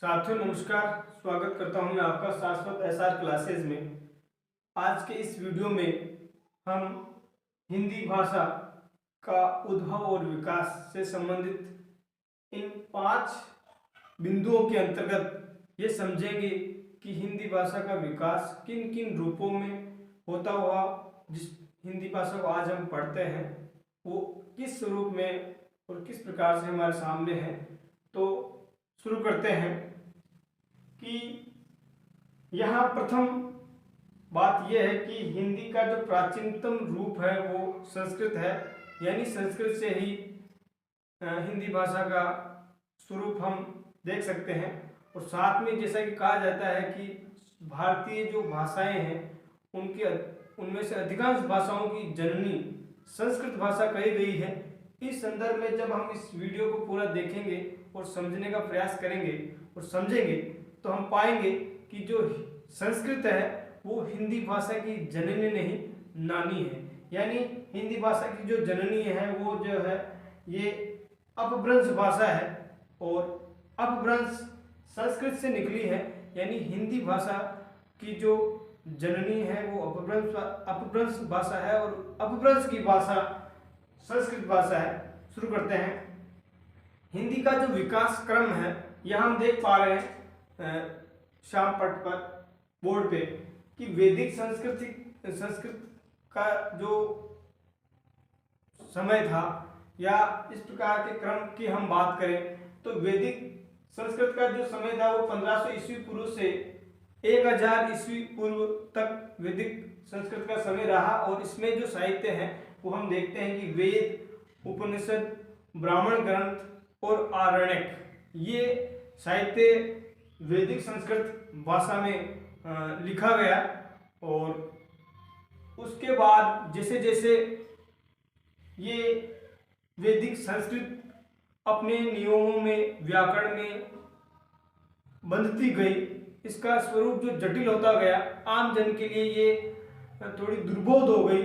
साथियों नमस्कार। स्वागत करता हूं मैं आपका शाश्वत एसआर क्लासेज में। आज के इस वीडियो में हम हिंदी भाषा का उद्भव और विकास से संबंधित इन 5 बिंदुओं के अंतर्गत ये समझेंगे कि हिंदी भाषा का विकास किन किन रूपों में होता हुआ जिस हिंदी भाषा को आज हम पढ़ते हैं वो किस स्वरूप में और किस प्रकार से हमारे सामने है। तो शुरू करते हैं कि यहाँ प्रथम बात यह है कि हिंदी का जो प्राचीनतम रूप है वो संस्कृत है, यानी संस्कृत से ही हिंदी भाषा का स्वरूप हम देख सकते हैं। और साथ में जैसा कि कहा जाता है कि भारतीय जो भाषाएं हैं उनमें से अधिकांश भाषाओं की जननी संस्कृत भाषा कही गई है। इस संदर्भ में जब हम इस वीडियो को पूरा देखेंगे और समझने का प्रयास करेंगे और समझेंगे तो हम पाएंगे कि जो संस्कृत है वो हिंदी भाषा की जननी नहीं नानी है। यानी हिंदी भाषा की जो जननी है वो जो है ये अपभ्रंश भाषा है और अपभ्रंश संस्कृत से निकली है। यानी हिंदी भाषा की जो जननी है वो अपभ्रंश भाषा है और अपभ्रंश की भाषा संस्कृत भाषा है। शुरू करते हैं। हिंदी का जो विकास क्रम है यह हम देख पा रहे हैं श्याम पट पर बोर्ड पे कि वैदिक संस्कृत का जो समय था या इस प्रकार के क्रम की हम बात करें तो वैदिक संस्कृत का जो समय था वो 1500 ईस्वी पूर्व से 1000 ईस्वी पूर्व तक वैदिक संस्कृत का समय रहा। और इसमें जो साहित्य है वो हम देखते हैं कि वेद, उपनिषद, ब्राह्मण ग्रंथ और आरण्यक ये साहित्य वैदिक संस्कृत भाषा में लिखा गया। और उसके बाद जैसे जैसे ये वैदिक संस्कृत अपने नियमों में व्याकरण में बंधती गई, इसका स्वरूप जो जटिल होता गया, आम जन के लिए ये थोड़ी दुर्बोध हो गई।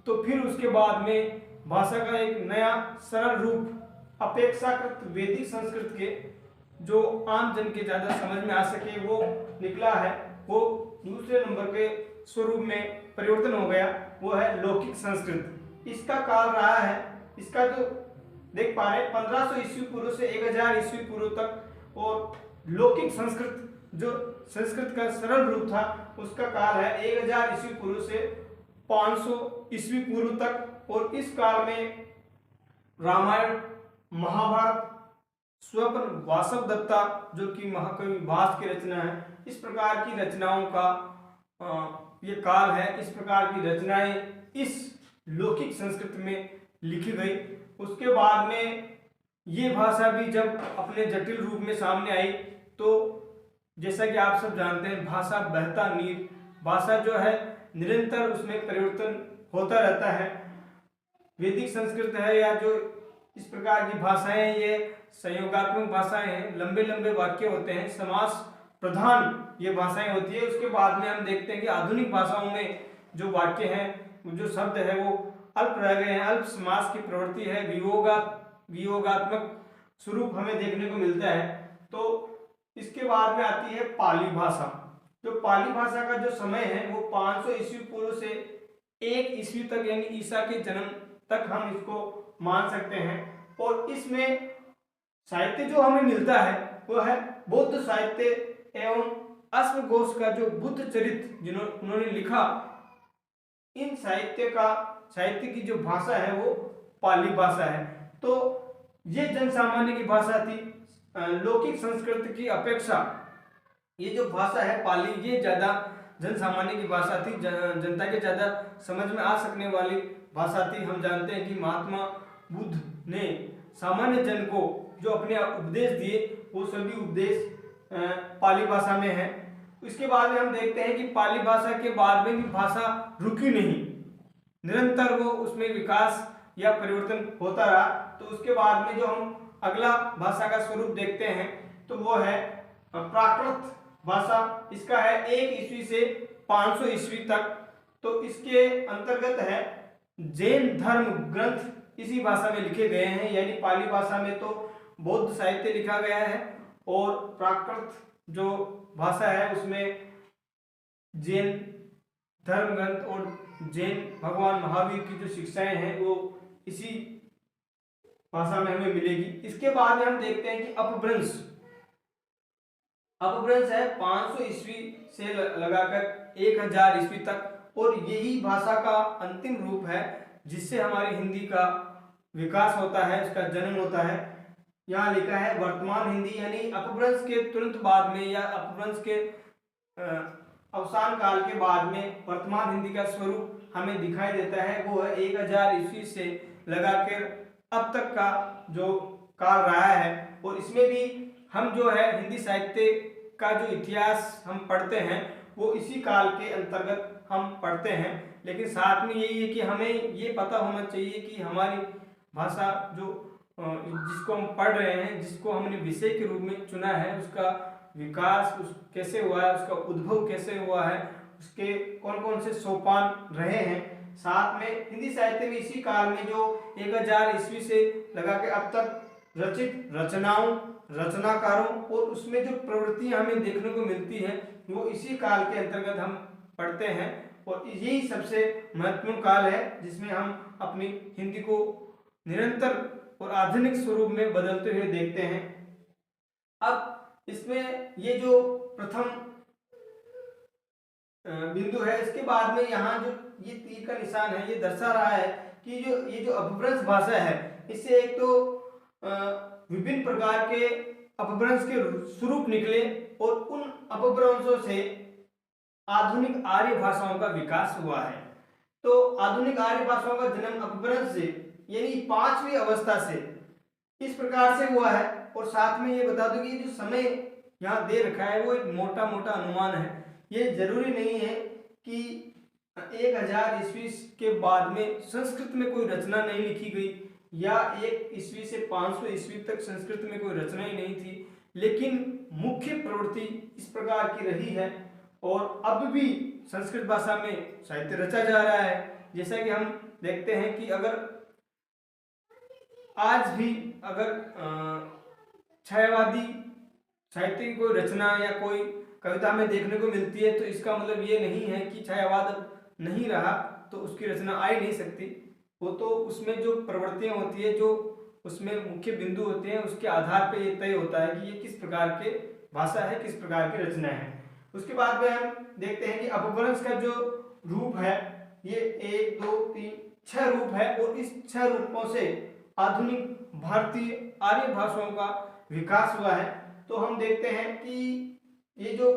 तो फिर उसके बाद में भाषा का एक नया सरल रूप अपेक्षाकृत वैदिक संस्कृत के जो आम जन के ज़्यादा समझ में आ सके वो निकला है। वो दूसरे नंबर के स्वरूप में परिवर्तन हो गया, वो है लौकिक संस्कृत। इसका काल रहा है, इसका जो देख पा रहे 1500 ईस्वी पूर्व से 1000 ईस्वी पूर्व तक। और लौकिक संस्कृत जो संस्कृत का सरल रूप था उसका काल है 1000 ईस्वी पूर्व से 500 ईस्वी पूर्व तक। और इस काल में रामायण, महाभारत, स्वप्न, वासव दत्ता जो कि महाकवि भास की रचना है, इस प्रकार की रचनाओं का ये काल है। इस प्रकार की रचनाएं इस लौकिक संस्कृत में लिखी गई। उसके बाद में ये भाषा भी जब अपने जटिल रूप में सामने आई तो जैसा कि आप सब जानते हैं भाषा बहता नीर, भाषा जो है निरंतर उसमें परिवर्तन होता रहता है। वैदिक संस्कृत है या जो इस प्रकार की भाषाएं ये संयोगात्मक भाषाएं हैं, लंबे लंबे वाक्य होते हैं, समास प्रधान ये भाषाएं होती है। उसके बाद में हम देखते हैं कि आधुनिक भाषाओं में जो वाक्य हैं, जो शब्द है वो अल्प रह गए हैं, अल्प समास की प्रवृत्ति है, वियोगात्मक स्वरूप हमें देखने को मिलता है। तो इसके बाद में आती है पाली भाषा। जो पाली भाषा का जो समय है वो 500 ईस्वी पूर्व से 1 ईस्वी तक यानी ईसा के जन्म तक हम इसको मान सकते हैं। और इसमें साहित्य जो हमें मिलता है वो है बौद्ध साहित्य एवं अश्वघोष का जो बुद्ध चरित्र उन्होंने लिखा, इन साहित्य की जो भाषा है वो पाली भाषा है। तो ये जनसामान्य की भाषा थी। लौकिक संस्कृत की अपेक्षा ये जो भाषा है पाली ये ज्यादा जनसामान्य की भाषा थी, जनता के ज्यादा समझ में आ सकने वाली भाषा थी। हम जानते हैं कि महात्मा बुद्ध ने सामान्य जन को जो अपने उपदेश दिए वो सभी उपदेश पाली भाषा में है। इसके बाद में हम देखते हैं कि पाली भाषा के बाद में भी भाषा रुकी नहीं, निरंतर वो उसमें विकास या परिवर्तन होता रहा। तो उसके बाद में जो हम अगला भाषा का स्वरूप देखते हैं तो वो है प्राकृत भाषा। इसका है 1 ईस्वी से 500 ईस्वी तक। तो इसके अंतर्गत है जैन धर्म ग्रंथ इसी भाषा में लिखे गए हैं। यानी पाली भाषा में तो बौद्ध साहित्य लिखा गया है और प्राकृत जो भाषा है उसमें जैन धर्म ग्रंथ और जैन भगवान महावीर की जो शिक्षाएं हैं वो इसी भाषा में हमें मिलेगी। इसके बाद में हम देखते हैं कि अपभ्रंश। अपभ्रंश है 500 ईस्वी से लगाकर 1000 ईस्वी तक, और यही भाषा का अंतिम रूप है जिससे हमारी हिंदी का विकास होता है, इसका जन्म होता है। यहाँ लिखा है वर्तमान हिंदी, यानी अपभ्रंश के तुरंत बाद में या अपभ्रंश के अवसान काल के बाद में वर्तमान हिंदी का स्वरूप हमें दिखाई देता है। वो है 1000 ईस्वी से लगाकर अब तक का जो काल रहा है। और इसमें भी हम जो है हिंदी साहित्य का जो इतिहास हम पढ़ते हैं वो इसी काल के अंतर्गत हम पढ़ते हैं। लेकिन साथ में यही है कि हमें ये पता होना चाहिए कि हमारी भाषा जो जिसको हम पढ़ रहे हैं, जिसको हमने विषय के रूप में चुना है, उसका विकास कैसे हुआ है, उसका उद्भव कैसे हुआ है, उसके कौन कौन से सोपान रहे हैं। साथ में हिंदी साहित्य में इसी काल में जो 1000 ईस्वी से लगा के अब तक रचित रचनाओं, रचनाकारों और उसमें जो प्रवृत्तियां हमें देखने को मिलती है वो इसी काल के अंतर्गत हम पढ़ते हैं। और यही सबसे महत्वपूर्ण काल है जिसमें हम अपनी हिंदी को निरंतर और आधुनिक स्वरूप में बदलते हुए देखते हैं। अब इसमें ये जो प्रथम बिंदु है, इसके बाद में यहाँ जो ये तीर का निशान है ये दर्शा रहा है कि ये जो अपभ्रंश भाषा है इससे एक तो विभिन्न प्रकार के अपभ्रंश के स्वरूप निकले और उन अपभ्रंशों से आधुनिक आर्य भाषाओं का विकास हुआ है। तो आधुनिक आर्य भाषाओं का जन्म अपभ्रंश से यानी 5वीं अवस्था से इस प्रकार से हुआ है। और साथ में ये बता दूं कि जो समय यहाँ दे रखा है वो एक मोटा मोटा अनुमान है। ये जरूरी नहीं है कि 1000 ईस्वी के बाद में संस्कृत में कोई रचना नहीं लिखी गई या 1 ईस्वी से 500 ईस्वी तक संस्कृत में कोई रचना ही नहीं थी, लेकिन मुख्य प्रवृत्ति इस प्रकार की रही है और अब भी संस्कृत भाषा में साहित्य रचा जा रहा है। जैसा कि हम देखते हैं कि अगर आज भी अगर छायावादी साहित्य की कोई रचना या कोई कविता में देखने को मिलती है तो इसका मतलब ये नहीं है कि छायावाद अब नहीं रहा तो उसकी रचना आ ही नहीं सकती। वो तो उसमें जो प्रवृत्तियां होती है, जो उसमें मुख्य बिंदु होते हैं, उसके आधार पर ये तय होता है कि ये किस प्रकार के भाषा है, किस प्रकार की रचना है। उसके बाद में हम देखते हैं कि अपभ्रंश का जो रूप है ये 1 2 3 6 रूप है और इस 6 रूपों से आधुनिक भारतीय आर्य भाषाओं का विकास हुआ है। तो हम देखते हैं कि ये जो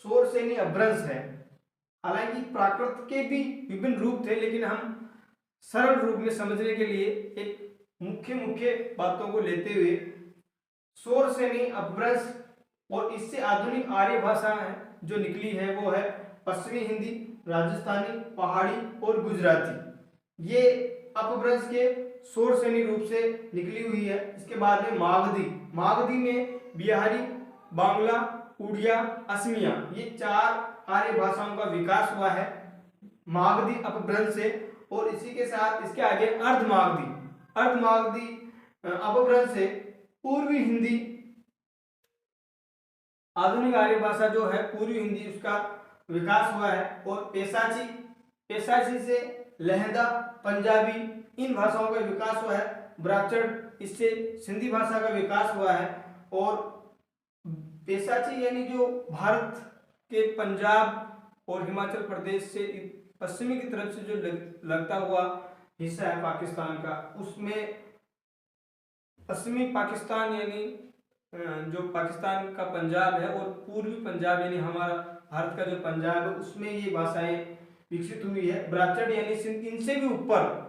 शोरसेनी अपभ्रंश है, हालांकि प्राकृत के भी विभिन्न रूप थे, लेकिन हम सरल रूप में समझने के लिए एक मुख्य बातों को लेते हुए शोरसेनी अपभ्रंश और इससे आधुनिक आर्य भाषा है जो निकली है वो है पश्चिमी हिंदी, राजस्थानी, पहाड़ी और गुजराती। ये अपभ्रंश के शोरसेनी रूप से निकली हुई है। इसके बाद में मागधी में बिहारी, बांग्ला, उड़िया, असमिया, ये 4 आर्य भाषाओं का विकास हुआ है मागधी अपभ्रंश से। और इसी के साथ इसके आगे अर्धमागधी अपभ्रंश से पूर्वी हिंदी, आधुनिक आर्य भाषा जो है पूर्वी हिंदी, उसका विकास हुआ है। और पेशाची से लहदा, पंजाबी, इन भाषाओं का विकास हुआ है। ब्राह्मण, इससे सिंधी भाषा का विकास हुआ है। और पेशाची यानी जो भारत के पंजाब और हिमाचल प्रदेश से पश्चिमी की तरफ से जो लगता हुआ हिस्सा है पाकिस्तान का, उसमें पश्चिमी पाकिस्तान यानी जो पाकिस्तान का पंजाब है और पूर्वी पंजाब यानी हमारा भारत का जो पंजाब है उसमें ये भाषाएं विकसित हुई है। ब्राह्मण यानी सिंध, इनसे भी ऊपर,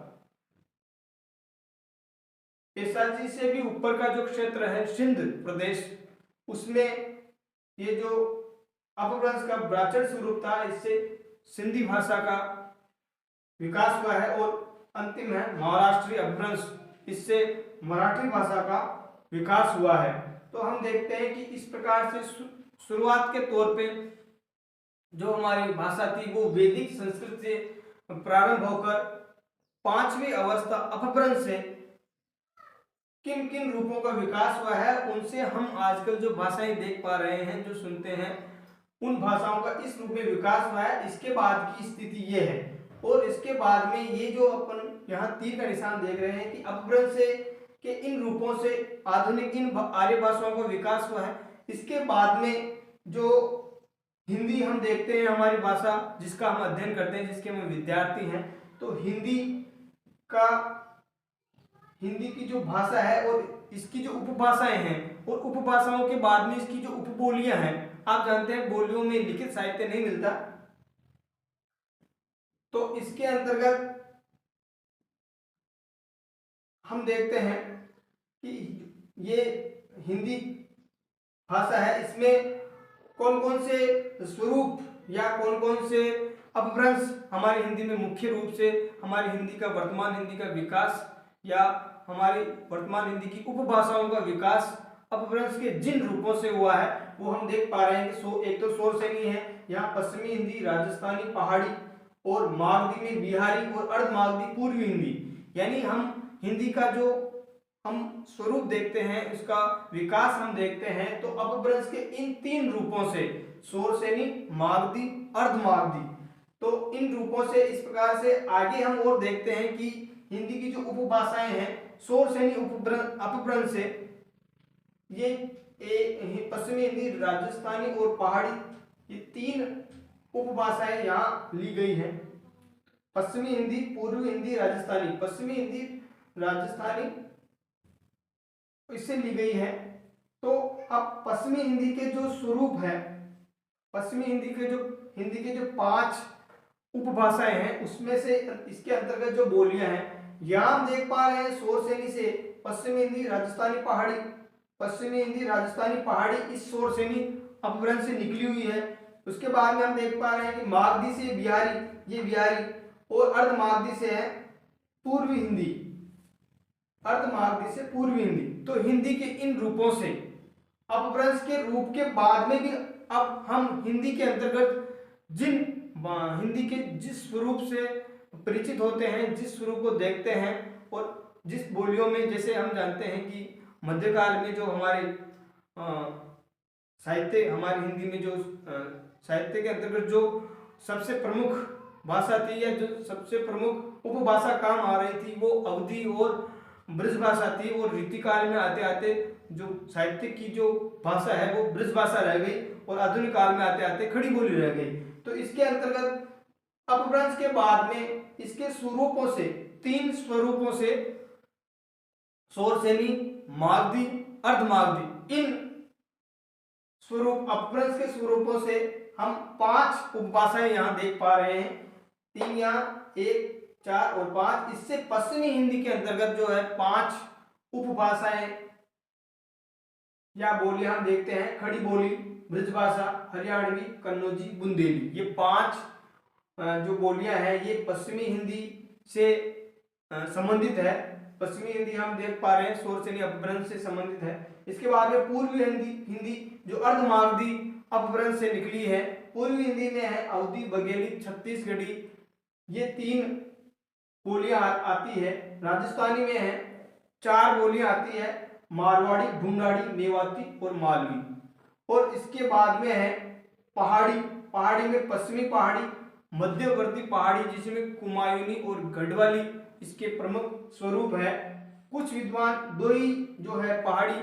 पेशाची से भी ऊपर का जो क्षेत्र है सिंध प्रदेश, उसमें ये जो अपभ्रंश का ब्राह्मण स्वरूप था, इससे सिंधी भाषा का विकास हुआ है। और अंतिम है महाराष्ट्रीय अपभ्रंश, इससे मराठी भाषा का विकास हुआ है। तो हम देखते हैं कि इस प्रकार से शुरुआत के तौर पे जो हमारी भाषा थी वो वैदिक संस्कृत से प्रारंभ होकर 5वीं अवस्था अपभ्रंश से किन किन रूपों का विकास हुआ है, उनसे हम आजकल जो भाषाएं देख पा रहे हैं, जो सुनते हैं, उन भाषाओं का इस रूप में विकास हुआ है। इसके बाद की स्थिति ये है, और इसके बाद में ये जो अपन यहाँ तीर का निशान देख रहे हैं कि अपभ्रंश से के इन रूपों से आधुनिक इन आर्य भाषाओं का विकास हुआ है। इसके बाद में जो हिंदी हम देखते हैं, हमारी भाषा जिसका हम अध्ययन करते हैं, जिसके हम विद्यार्थी हैं, तो का हिंदी की जो भाषा है और इसकी जो उपभाषाएं हैं, और उपभाषाओं के बाद में इसकी जो उपबोलियां हैं, आप जानते हैं बोलियों में लिखित साहित्य नहीं मिलता, तो इसके अंतर्गत हम देखते हैं कि ये हिंदी भाषा है, इसमें कौन कौन से स्वरूप या कौन कौन से अपभ्रंश हमारी हिंदी में मुख्य रूप से हमारी हिंदी का वर्तमान हिंदी का विकास या हमारी वर्तमान हिंदी की उपभाषाओं का विकास अपभ्रंश के जिन रूपों से हुआ है, वो हम देख पा रहे हैं कि एक तो शोरसेनी है, यहाँ पश्चिमी हिंदी, राजस्थानी, पहाड़ी, और मागधी में बिहारी, और अर्धमागधी पूर्वी हिंदी। यानी हम हिंदी का जो हम स्वरूप देखते हैं, उसका विकास हम देखते हैं, तो अपभ्रंश के इन तीन रूपों से, शोरसेनी, मागधी, अर्धमागधी, तो इन रूपों से इस प्रकार से आगे हम और देखते हैं कि हिंदी की जो उपभाषाएं हैं, शोरसेनी अपभ्रंश से ये पश्चिमी हिंदी, राजस्थानी और पहाड़ी, ये तीन उपभाषाएं यहाँ ली गई हैं। पश्चिमी हिंदी, पूर्वी हिंदी, राजस्थानी, पश्चिमी हिंदी, राजस्थानी इससे ली गई है। तो अब पश्चिमी हिंदी के जो स्वरूप है, पश्चिमी हिंदी के जो 5 उपभाषाएं हैं, उसमें से इसके अंतर्गत जो बोलियां हैं, यहाँ हम देख पा रहे हैं शोरसेनी से पश्चिमी हिंदी, राजस्थानी, पहाड़ी, पश्चिमी हिंदी, राजस्थानी, पहाड़ी इस शोरसेनी अपभ्रंश से निकली हुई है। उसके बाद में हम देख पा रहे हैं कि मागधी से बिहारी, ये बिहारी, और अर्धमागधी से है पूर्वी हिंदी, अर्धमागधी से पूर्वी हिंदी। तो हिंदी के इन रूपों से अपभ्रंश के रूप के बाद में भी अब हम हिंदी के अंतर्गत हिंदी के जिस स्वरूप से परिचित होते हैं, जिस स्वरूप को देखते हैं, और जिस बोलियों में, जैसे हम जानते हैं कि मध्यकाल में जो हमारे साहित्य, हमारी हिंदी में जो साहित्य के अंतर्गत जो सबसे प्रमुख भाषा थी या जो सबसे प्रमुख उपभाषा काम आ रही थी, वो अवधी और ब्रज भाषा थी, और रीतिकाल में आते आते जो साहित्य की जो भाषा है वो ब्रज भाषा रह गई, और आधुनिक काल में आते आते खड़ी बोली रह गई। तो इसके अंतर्गत अपभ्रंश के बाद में इसके स्वरूपों से, 3 स्वरूपों से, शोरसेनी, मागधी, अर्धमागधी, इन स्वरूप अपभ्रंश के स्वरूपों से हम 5 उपभाषाएं यहाँ देख पा रहे हैं, 3 यहाँ, 1, 4 और 5। इससे पश्चिमी हिंदी के अंतर्गत जो है 5 उपभाषाएं या बोलियां हम देखते हैं, खड़ी बोली, ब्रजभाषा, हरियाणवी, कन्नौजी, बुंदेली, ये 5 जो बोलियां हैं ये पश्चिमी हिंदी से संबंधित है। पश्चिमी हिंदी हम देख पा रहे हैं शोरसेनी अपभ्रंश से संबंधित है। इसके बाद में पूर्वी हिंदी जो अर्धमागधी अपभ्रंश से निकली है। पूर्वी हिंदी में है अवधी, बघेली, छत्तीसगढ़ी, ये 3 बोलियां आती है। राजस्थानी में है 4 बोलियां आती है, मारवाड़ी, ढूंढाड़ी, मेवाती और मालवी। और इसके बाद में है पहाड़ी, पहाड़ी में पश्चिमी पहाड़ी, मध्यवर्ती पहाड़ी जिसमें कुमायूनी और गढ़वाली इसके प्रमुख स्वरूप है। कुछ विद्वान 2 ही जो है पहाड़ी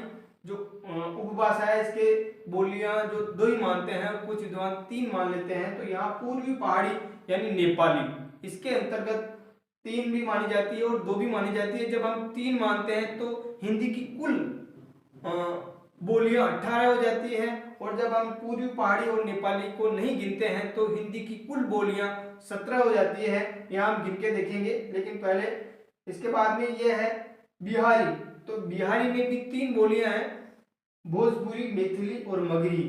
जो उपभाषा है, इसके बोलियां जो 2 ही मानते हैं, और कुछ विद्वान 3 मान लेते हैं। तो यहाँ पूर्वी पहाड़ी यानी नेपाली, इसके अंतर्गत 3 भी मानी जाती है और 2 भी मानी जाती है। जब हम 3 मानते हैं तो हिंदी की कुल बोलियां 18 हो जाती है, और जब हम पूर्वी पहाड़ी और नेपाली को नहीं गिनते हैं तो हिंदी की कुल बोलियां 17 हो जाती है। यहाँ हम गिन के देखेंगे, लेकिन पहले इसके बाद में ये है बिहारी। तो बिहारी में भी 3 बोलियां हैं, भोजपुरी, मैथिली और मगही।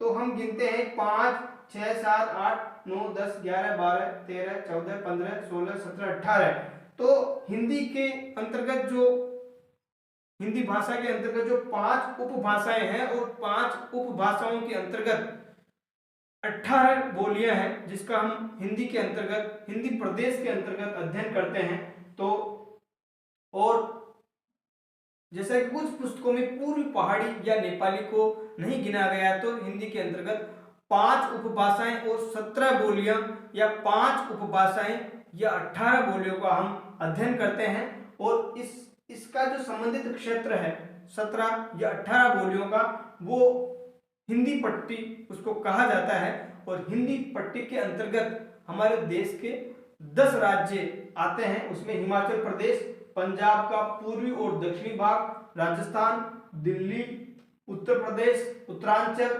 तो हम गिनते हैं 5, 6, 7, 8, 9, 10, 11, 12, 13, 14, 15, 16, 17, 18। तो हिंदी के अंतर्गत जो हिंदी भाषा के अंतर्गत जो 5 उपभाषाएं हैं, और 5 उपभाषाओं के अंतर्गत 18 बोलियां हैं, जिसका हम हिंदी के अंतर्गत, हिंदी प्रदेश के अंतर्गत अध्ययन करते हैं। तो और जैसा कि कुछ पुस्तकों में पूर्वी पहाड़ी या नेपाली को नहीं गिना गया, तो हिंदी के अंतर्गत 5 उपभाषाएं और 17 बोलियां या 5 उपभाषाएं या 18 बोलियों का हम अध्ययन करते हैं। और इसका जो संबंधित क्षेत्र है 17 या 18 बोलियों का, वो हिंदी पट्टी उसको कहा जाता है। और हिंदी पट्टी के अंतर्गत हमारे देश के 10 राज्य आते हैं। उसमें हिमाचल प्रदेश, पंजाब का पूर्वी और दक्षिणी भाग, राजस्थान, दिल्ली, उत्तर प्रदेश, उत्तरांचल,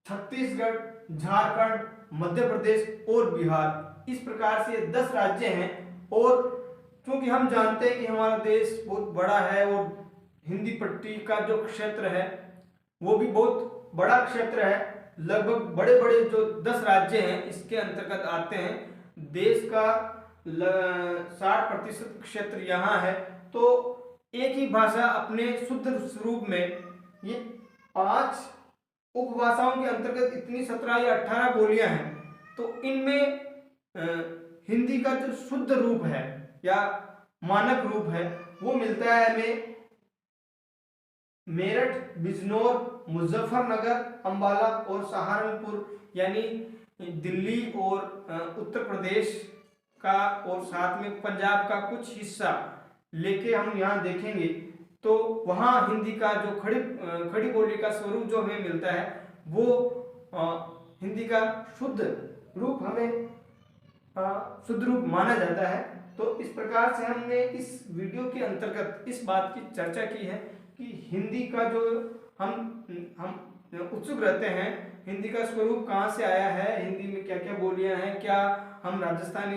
छत्तीसगढ़, झारखंड, मध्य प्रदेश और बिहार। इस प्रकार से 10 राज्य हैं। और क्योंकि हम जानते हैं कि हमारा देश बहुत बड़ा है और हिंदी पट्टी का जो क्षेत्र है वो भी बहुत बड़ा क्षेत्र है, लगभग बड़े बड़े जो 10 राज्य हैं इसके अंतर्गत आते हैं। देश का 60% क्षेत्र यहाँ है। तो एक ही भाषा अपने शुद्ध स्वरूप में ये 5 उपभाषाओं के अंतर्गत इतनी 17 या 18 बोलियां हैं। तो इनमें हिंदी का जो शुद्ध रूप है या मानक रूप है वो मिलता है हमें मेरठ, बिजनौर, मुजफ्फरनगर, अंबाला और सहारनपुर, यानी दिल्ली और उत्तर प्रदेश का और साथ में पंजाब का कुछ हिस्सा लेके हम यहाँ देखेंगे तो वहाँ हिंदी का जो खड़ी बोली का स्वरूप जो हमें मिलता है वो हिंदी का शुद्ध रूप हमें शुद्ध रूप माना जाता है। तो इस प्रकार से हमने इस वीडियो के अंतर्गत इस बात की चर्चा की है कि हिंदी का जो हम उत्सुक रहते हैं, हिंदी का स्वरूप कहाँ से आया है, हिंदी में क्या क्या बोलियां हैं, क्या हम राजस्थान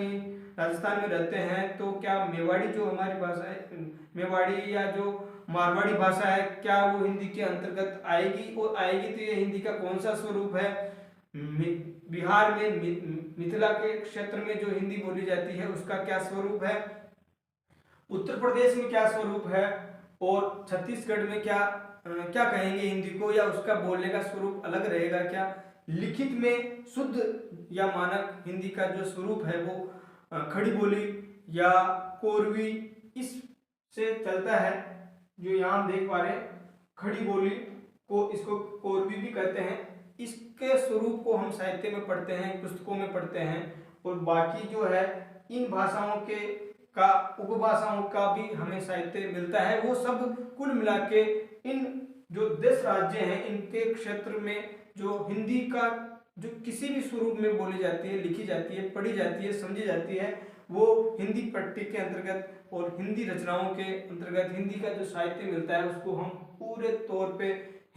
में रहते हैं तो क्या मेवाड़ी जो हमारी भाषा है, मेवाड़ी या जो मारवाड़ी भाषा है, क्या वो हिंदी के अंतर्गत आएगी, और आएगी तो ये हिंदी का कौन सा स्वरूप है। बिहार में मिथिला के क्षेत्र में जो हिंदी बोली जाती है उसका क्या स्वरूप है, उत्तर प्रदेश में क्या स्वरूप है, और छत्तीसगढ़ में क्या कहेंगे हिंदी को, या उसका बोलने का स्वरूप अलग रहेगा क्या। लिखित में शुद्ध या मानक हिंदी का जो स्वरूप है वो खड़ी बोली या कोरवी इससे चलता है। जो यहाँ देख पा रहे हैं खड़ी बोली को, इसको कोरवी भी कहते हैं। इसके स्वरूप को हम साहित्य में पढ़ते हैं, पुस्तकों में पढ़ते हैं। और बाकी जो है इन भाषाओं का उपभाषाओं का भी हमें साहित्य मिलता है। वो सब कुल मिला के इन जो 10 राज्य हैं इनके क्षेत्र में जो हिंदी का जो किसी भी स्वरूप में बोली जाती है, लिखी जाती है, पढ़ी जाती है, समझी जाती है, वो हिंदी पट्टी के अंतर्गत और हिंदी रचनाओं के अंतर्गत हिंदी का जो साहित्य मिलता है उसको हम पूरे तौर पे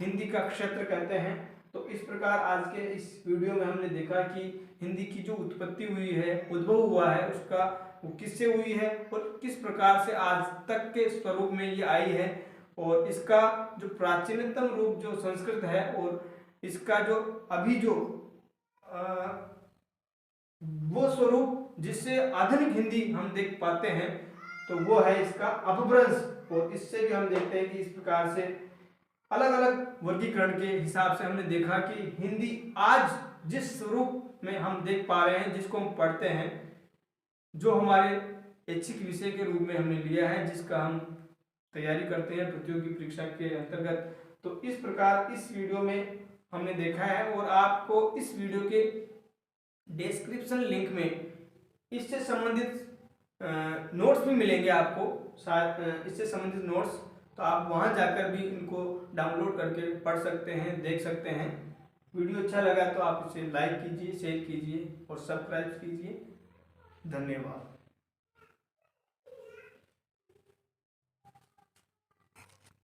हिंदी का क्षेत्र कहते हैं। तो इस प्रकार आज के इस वीडियो में हमने देखा कि हिंदी की जो उत्पत्ति हुई है, उद्भव हुआ है, उसका वो किससे हुई है और किस प्रकार से आज तक के स्वरूप में ये आई है, और इसका जो प्राचीनतम रूप जो संस्कृत है और इसका जो अभी जो वो स्वरूप जिससे आधुनिक हिंदी हम देख पाते हैं तो वो है इसका अपभ्रंश। और इससे भी हम देखते हैं कि इस प्रकार से अलग अलग वर्गीकरण के हिसाब से हमने देखा कि हिंदी आज जिस स्वरूप में हम देख पा रहे हैं, जिसको हम पढ़ते हैं, जो हमारे ऐच्छिक विषय के रूप में हमने लिया है, जिसका हम तैयारी करते हैं प्रतियोगी परीक्षा के अंतर्गत। तो इस प्रकार इस वीडियो में हमने देखा है। और आपको इस वीडियो के डिस्क्रिप्शन लिंक में इससे संबंधित नोट्स भी मिलेंगे आपको, शायद इससे संबंधित नोट्स, तो आप वहां जाकर भी इनको डाउनलोड करके पढ़ सकते हैं, देख सकते हैं। वीडियो अच्छा लगा तो आप इसे लाइक कीजिए, शेयर कीजिए और सब्सक्राइब कीजिए। धन्यवाद।